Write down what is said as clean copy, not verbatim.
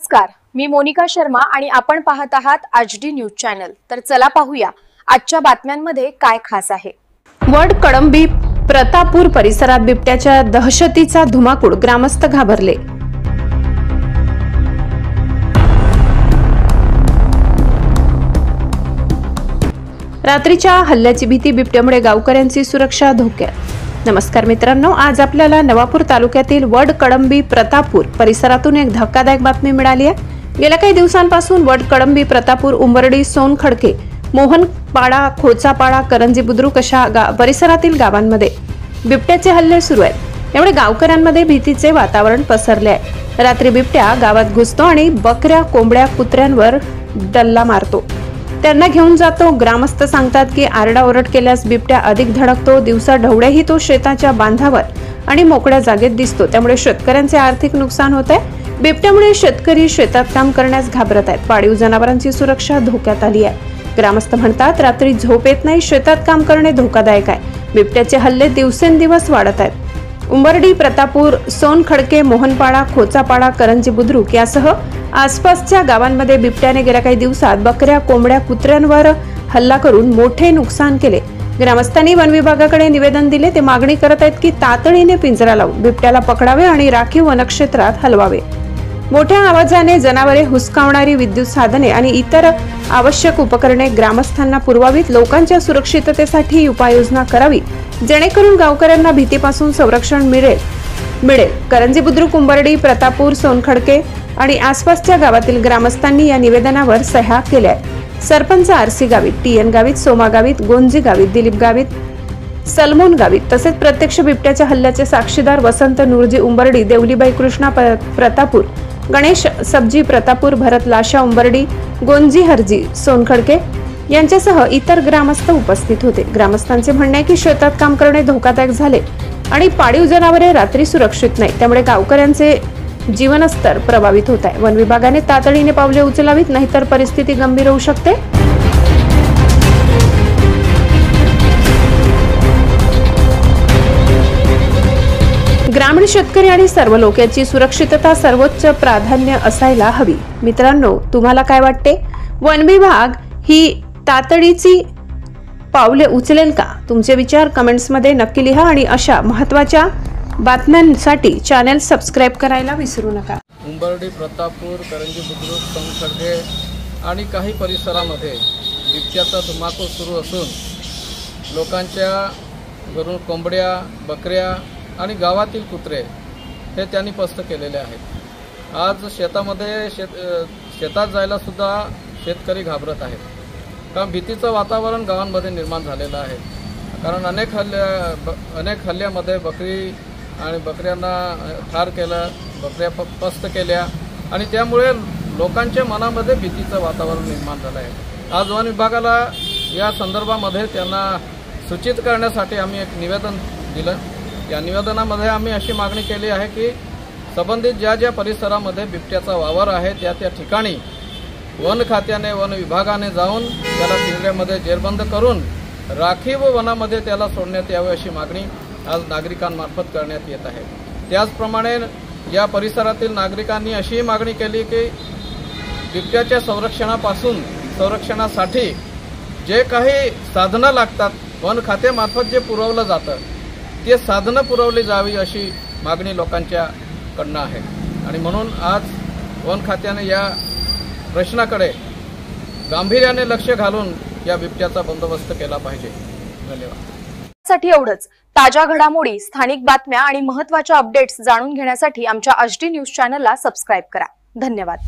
नमस्कार, मी मोनिका शर्मा आणि आपण पाहत आहात आजडी न्यूज चॅनल। तर चला पाहूया आजच्या बातम्यांमध्ये काय खास आहे। वड कळंबी प्रतापूर परिसरात बिबट्याच्या दहशतीचा धुमाकूळ, ग्रामस्थ घाबरले। रात्रीच्या हल्ल्याची भीती, बिबट्यामुळे गावकऱ्यांची सुरक्षा धोक्यात। नमस्कार मित्रांनो, आज आपल्याला नवापूर तालुक्यातील वड कळंबी प्रतापूर परिसरातून एक धक्कादायक बातमी मिळाली आहे। गेल्या काही दिवसांपासून वड कळंबी प्रतापूर, उंबरडी, सोनखडके, मोहनपाडा, खोचापाडा, करंजी बुद्रुक अशा परिसरातील गावांमध्ये बिबट्याचे हल्ले सुरू आहेत। यामुळे गावकऱ्यांमध्ये भीतीचे वातावरण पसरले आहे। रात्री बिबट्या गावात घुसतो आणि बकऱ्या, कोंबड्या, कुत्र्यांवर डल्ला मारतो, त्यांना घेऊन जातो। ग्रामस्थ सांगतात की आरडाओरड केल्यास बिबट्या अधिक धडकतो। दिवसा ढवळेही तो शेताच्या बांधावर आणि मोकळ्या जागेत दिसतो, त्यामुळे शेतकऱ्यांचे आर्थिक नुकसान होत आहे। बिबट्यामुळे शेतकरी शेतात काम करण्यास घाबरत आहेत। पाळीव जनावरांची सुरक्षा धोक्यात आली आहे। ग्रामस्थ म्हणतात, रात्री झोप येत नाही, शेतात काम करणे धोकादायक आहे। बिबट्याचे हल्ले दिवसेंदिवस वाढत आहेत। उंबरडी, प्रतापूर, सोनखडके, मोहनपाडा, खोचापाडा, करंजी बुद्रुक यासह आसपासच्या गावांमध्ये बिबट्याने गेल्या काही दिवसात बकऱ्या, कोंबड्या, कुत्र्यांवर हल्ला करून मोठे नुकसान केले। ग्रामस्थांनी वन विभागाकडे निवेदन दिले। ते मागणी करत आहेत की तातडीने पिंजरा लावून बिबट्याला पकडावे आणि राखीव वनक्षेत्रात हलवावे। मोठ्या आवाजाने जनावरे हुसकावणारी विद्युत साधने आणि इतर आवश्यक उपकरणे ग्रामस्थांना पुरवावीत। लोकांच्या सुरक्षिततेसाठी उपाययोजना करावी, जेणेकरून गावकऱ्यांना भीतीपासून संरक्षण मिळेल। करंजी बुद्रुक, उंबरडी, प्रतापूर, सोनखडके आणि आसपासच्या गावातील ग्रामस्थांनी या निवेदनावर सह्या केल्या आहेत। सरपंच RC Gavit, TN Gavit, Soma Gavit, Gonji Gavit, Dilip Gavit, Salmon Gavit तसेच प्रत्यक्ष बिबट्याच्या हल्ल्याचे साक्षीदार वसंत नूरजी उंबरडी, देवलीबाई कृष्णा प्रतापूर, गणेश सब्जी प्रतापूर, भरत लाशा उंबरडी, गोंजी हरजी सोनखडके यांच्यासह इतर ग्रामस्थ उपस्थित होते। ग्रामस्थांचे म्हणणे आहे की शेतात काम करणे धोकादायक झाले आणि पाळीव जनावरे रात्री सुरक्षित नाही, त्यामुळे गावकऱ्यांचे जीवनस्तर प्रभावित होत आहे। वन विभागाने तातडीने पावले उचलावीत, नाहीतर परिस्थिती गंभीर होऊ शकते। ग्रामीण शेतकरी आणि सर्व लोक याची सुरक्षितता सर्वोच्च प्राधान्य असायला हवी। मित्रांनो, तुम्हाला काय वाटते? वन विभाग ही तातडीची पावले उचलेल का? तुमचे विचार कमेंट्स मध्ये नक्की लिहा आणि अशा महत्त्वाच्या बातम्यांसाठी चॅनल सबस्क्राइब करायला विसरू नका। उंबरडी, प्रतापूर, करंजी बुद्रुक, सोनखडके आणि काही परिसरामध्ये बिबट्याचा धुमाकूळ सुरू असून लोकांच्या घरून कोंबड्या, बकऱ्या आणि गावातील कुत्रे हे त्यांनी पस्त केलेले आहेत। आज शेतात जायला सुद्धा शेतकरी घाबरत आहेत, कारण भीतीचं वातावरण गावांमध्ये निर्माण झालेलं आहे। कारण अनेक हल्ल्यामध्ये बकऱ्यांना ठार केलं, बकऱ्या पस्त केल्या आणि त्यामुळे लोकांच्या मनामध्ये भीतीचं वातावरण निर्माण झालं आहे। आज वन विभागाला या संदर्भामध्ये त्यांना सूचित करण्यासाठी आम्ही एक निवेदन दिलं। या निवेदनामध्ये आम्ही अशी मागणी केली आहे की संबंधित ज्या परिसरामध्ये बिबट्याचा वावर आहे त्या ठिकाणी वन खात्याने, वन विभागाने जाऊन त्याला पिंजऱ्यामध्ये जेरबंद करून राखीव वनामध्ये त्याला सोडण्यात यावे अशी मागणी आज नागरिकांमार्फत करण्यात येत आहे। त्याचप्रमाणे या परिसरातील नागरिकांनी अशी मागणी केली की बिबट्याच्या संरक्षणासाठी जे काही साधनं लागतात, वन खात्यामार्फत जे पुरवलं जातं ते साधनं पुरवली जावी अशी मागणी लोकांच्याकडनं आहे। आणि म्हणून आज वन खात्याने या प्रश्नाकडे गांभीर्याने लक्ष घालून या बिबट्याचा बंदोबस्त केला पाहिजे। धन्यवाद। साठी एवढंच। ताज्या घडामोडी, स्थानिक बातम्या आणि महत्त्वाच्या अपडेट्स जाणून घेण्यासाठी आमच्या आजडी न्यूज चॅनलला सबस्क्राइब करा। धन्यवाद।